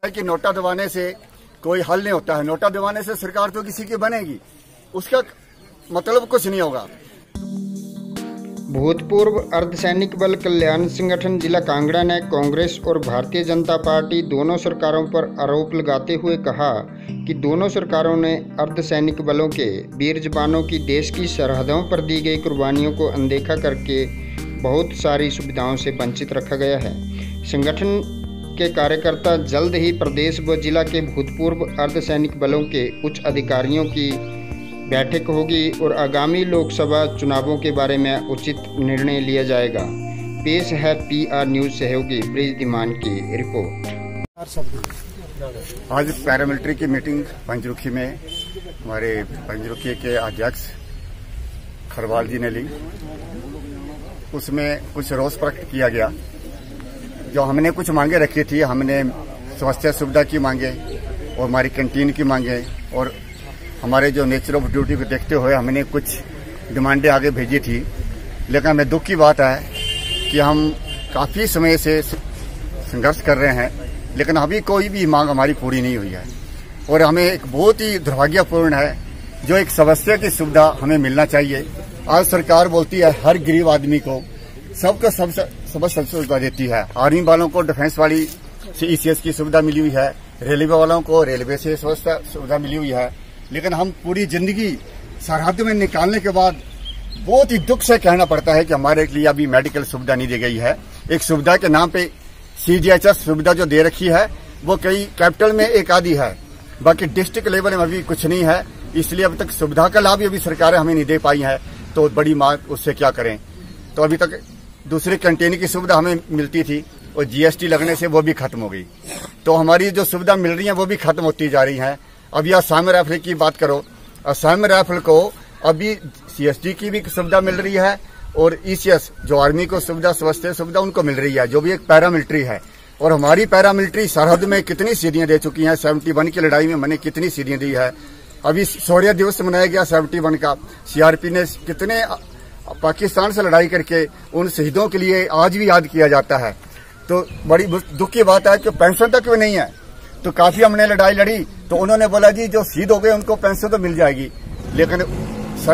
कि नोटा दबाने से कोई हल नहीं होता है। नोटा दबाने से सरकार तो किसी की बनेगी, उसका मतलब कुछ नहीं होगा। भूतपूर्व अर्धसैनिक बल कल्याण संगठन जिला कांगड़ा ने कांग्रेस और भारतीय जनता पार्टी दोनों सरकारों पर आरोप लगाते हुए कहा कि दोनों सरकारों ने अर्धसैनिक बलों के वीर जवानों की देश की सरहदों पर दी गई कुर्बानियों को अनदेखा करके बहुत सारी सुविधाओं से वंचित रखा गया है। संगठन के कार्यकर्ता जल्द ही प्रदेश व जिला के भूतपूर्व अर्धसैनिक बलों के उच्च अधिकारियों की बैठक होगी और आगामी लोकसभा चुनावों के बारे में उचित निर्णय लिया जाएगा। पेश है PR न्यूज सहयोगी ब्रिज धीमान की रिपोर्ट। आज पैरामिलिट्री की मीटिंग पंचरुखी में हमारे पंचरुखी के अध्यक्ष खरवाल जी ने ली। उसमें कुछ रोष प्रकट किया गया। जो हमने कुछ मांगे रखी थी, हमने स्वास्थ्य सुविधा की मांगे और हमारी कैंटीन की मांगे और हमारे जो नेचर ऑफ ड्यूटी को देखते हुए हमने कुछ डिमांडें आगे भेजी थी। लेकिन हमें दुख की बात है कि हम काफ़ी समय से संघर्ष कर रहे हैं, लेकिन अभी कोई भी मांग हमारी पूरी नहीं हुई है। और हमें एक बहुत ही दुर्भाग्यपूर्ण है, जो एक सदस्य की सुविधा हमें मिलना चाहिए। आज सरकार बोलती है हर गरीब आदमी को सबका सब सुविधा देती है। आर्मी वालों को डिफेंस वाली से ECS की सुविधा मिली हुई है, रेलवे वालों को रेलवे से सुविधा मिली हुई है। लेकिन हम पूरी जिंदगी सरहद में निकालने के बाद बहुत ही दुख से कहना पड़ता है कि हमारे लिए अभी मेडिकल सुविधा नहीं दी गई है। एक सुविधा के नाम पे CGHS सुविधा जो दे रखी है वो कई कैपिटल में एक आधी है, बाकी डिस्ट्रिक्ट लेवल में अभी कुछ नहीं है। इसलिए अभी तक सुविधा का लाभ अभी सरकारें हमें नहीं दे पाई है, तो बड़ी मांग उससे क्या करें। तो अभी तक दूसरी कैंटीन की सुविधा हमें मिलती थी और GST लगने से वो भी खत्म हो गई। तो हमारी जो सुविधा मिल रही है वो भी खत्म होती जा रही है। अभी असम राइफल की बात करो, असम राइफल को अभी CST की भी सुविधा मिल रही है और ECS जो आर्मी को सुविधा स्वास्थ्य सुविधा उनको मिल रही है, जो भी एक पैरामिलिट्री है। और हमारी पैरामिलिट्री सरहद में कितनी शहीदियां दे चुकी हैं। 71 की लड़ाई में मैंने कितनी शहीदियां दी है। अभी शौर्य दिवस मनाया गया 71 का। CRP ने कितने पाकिस्तान से लड़ाई करके उन शहीदों के लिए आज भी याद किया जाता है। तो बड़ी दुख की बात है कि पेंशन तक भी नहीं है। तो काफी हमने लड़ाई लड़ी, तो उन्होंने बोला जी जो शहीद हो गए उनको पेंशन तो मिल जाएगी। लेकिन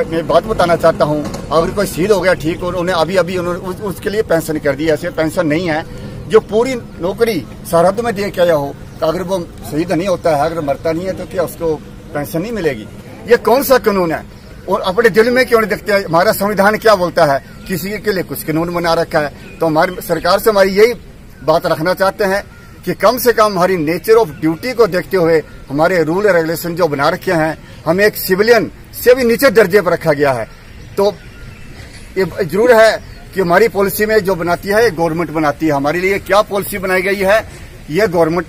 मैं बात बताना चाहता हूं, अगर कोई शहीद हो गया ठीक, और उन्हें अभी उन्होंने उसके लिए पेंशन कर दी। ऐसे पेंशन नहीं है। जो पूरी नौकरी सरहद में दे के आया हो, तो अगर वो शहीद नहीं होता है, अगर मरता नहीं है, तो क्या उसको पेंशन नहीं मिलेगी? ये कौन सा कानून है? और अपने दिल में क्यों नहीं देखते हैं? हमारा संविधान क्या बोलता है? किसी के लिए कुछ कानून बना रखा है। तो हमारी सरकार से हमारी यही बात रखना चाहते हैं कि कम से कम हमारी नेचर ऑफ ड्यूटी को देखते हुए हमारे रूल रेगुलेशन जो बना रखे हैं, हमें एक सिविलियन से भी नीचे दर्जे पर रखा गया है। तो ये जरूर है कि हमारी पॉलिसी में जो बनाती है ये गवर्नमेंट बनाती है। हमारे लिए क्या पॉलिसी बनाई गई है ये गवर्नमेंट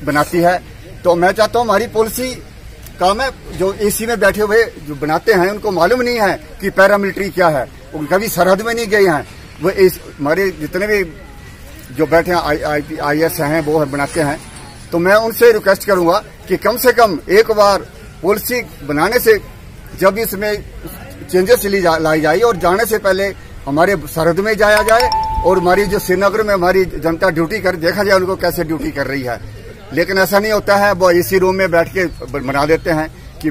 बनाती है। तो मैं चाहता हूँ हमारी पॉलिसी काम है, जो AC में बैठे हुए जो बनाते हैं उनको मालूम नहीं है कि पैरामिलिट्री क्या है। वो कभी सरहद में नहीं गए हैं। वो हमारे जितने भी जो बैठे हैं IAS हैं वो बनाते हैं। तो मैं उनसे रिक्वेस्ट करूंगा कि कम से कम एक बार पॉलिसी बनाने से जब इसमें चेंजेस लाई जाए और जाने से पहले हमारे सरहद में जाया जाए और हमारी जो श्रीनगर में हमारी जनता ड्यूटी कर देखा जाए उनको कैसे ड्यूटी कर रही है। लेकिन ऐसा नहीं होता है, वो इसी रूम में बैठ के बना देते हैं कि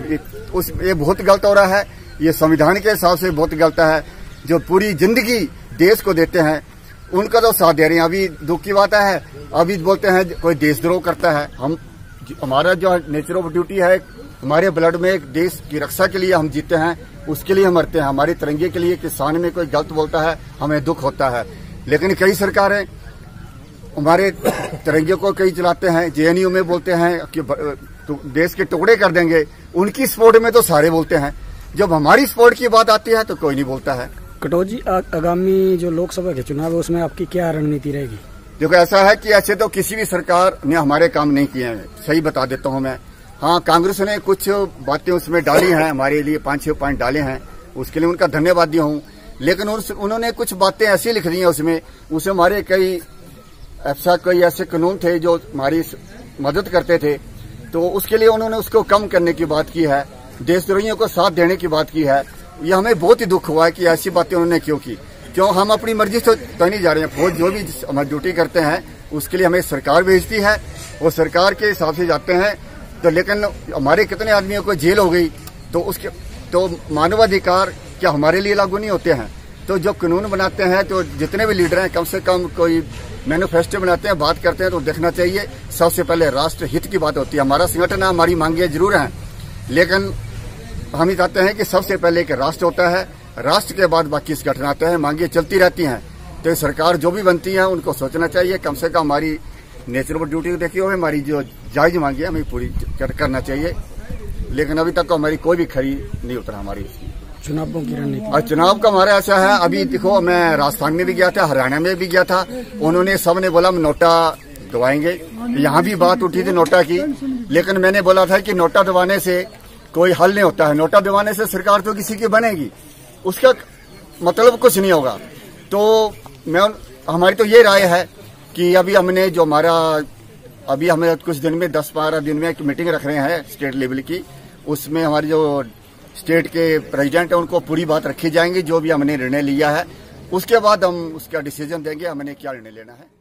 ये बहुत गलत हो रहा है। ये संविधान के हिसाब से बहुत गलत है। जो पूरी जिंदगी देश को देते हैं उनका तो साथ दे रहे हैं। अभी दुख की बात है, अभी बोलते हैं कोई देशद्रोह करता है। हमारा जो नेचर ऑफ ड्यूटी है, हमारे ब्लड में एक देश की रक्षा के लिए हम जीते हैं, उसके लिए हम मरते हैं। हमारे तिरंगे के लिए किसान में कोई गलत बोलता है हमें दुख होता है। लेकिन कई सरकारें हमारे तिरंगे को कई चलाते हैं, JNU में बोलते हैं कि देश के टुकड़े कर देंगे। उनकी सपोर्ट में तो सारे बोलते हैं, जब हमारी सपोर्ट की बात आती है तो कोई नहीं बोलता है। कटोच जी, आगामी जो लोकसभा के चुनाव है उसमें आपकी क्या रणनीति रहेगी? देखो ऐसा है कि ऐसे तो किसी भी सरकार ने हमारे काम नहीं किए हैं, सही बता देता हूं मैं। हाँ, कांग्रेस ने कुछ बातें उसमें डाली हैं, हमारे लिए 5-6 पॉइंट डाले हैं, उसके लिए उनका धन्यवाद दिया हूं। लेकिन उन्होंने कुछ बातें ऐसी लिख दी हैं उसमें हमारे कई ऐसे कानून थे जो हमारी मदद करते थे, तो उसके लिए उन्होंने उसको कम करने की बात की है, देशद्रोहियों को साथ देने की बात की है। ये हमें बहुत ही दुख हुआ है कि ऐसी बातें उन्होंने क्यों की। क्यों? हम अपनी मर्जी से तो नहीं जा रहे हैं। फौज जो भी हम ड्यूटी करते हैं उसके लिए हमें सरकार भेजती है वो सरकार के हिसाब से जाते हैं। तो लेकिन हमारे कितने आदमियों को जेल हो गई, तो उसके तो मानवाधिकार क्या हमारे लिए लागू नहीं होते हैं? तो जो कानून बनाते हैं, तो जितने भी लीडर हैं, कम से कम कोई मैनिफेस्टो बनाते हैं, बात करते हैं, तो देखना चाहिए सबसे पहले राष्ट्र हित की बात होती है। हमारा संगठन है, हमारी मांगे जरूर हैं, लेकिन हम ये चाहते हैं कि सबसे पहले एक राष्ट्र होता है, राष्ट्र के बाद बाकी संगठन आते हैं, मांगे चलती रहती हैं। तो सरकार जो भी बनती है उनको सोचना चाहिए, कम से कम हमारी नेचुरल ड्यूटी देखी हो, हमारी जो जायज मांगी है हमें पूरी करना चाहिए। लेकिन अभी तक हमारी कोई भी खरी नहीं उतरा हमारी। चुनावों की रणनीति और चुनाव का हमारा ऐसा है, अभी देखो मैं राजस्थान में भी गया था, हरियाणा में भी गया था, उन्होंने सबने बोला हम नोटा दबाएंगे। यहाँ भी बात उठी थी नोटा की, लेकिन मैंने बोला था कि नोटा दबाने से कोई हल नहीं होता है। नोटा दबाने से सरकार तो किसी की बनेगी, उसका मतलब कुछ नहीं होगा। तो हमारी तो ये राय है कि अभी हमने जो अभी हमें कुछ दिन में 10-12 दिन में एक मीटिंग रख रहे हैं स्टेट लेवल की, उसमें हमारी जो स्टेट के प्रेसिडेंट है उनको पूरी बात रखी जाएंगी, जो भी हमने निर्णय लिया है उसके बाद हम उसका डिसीजन देंगे हमने क्या निर्णय लेना है।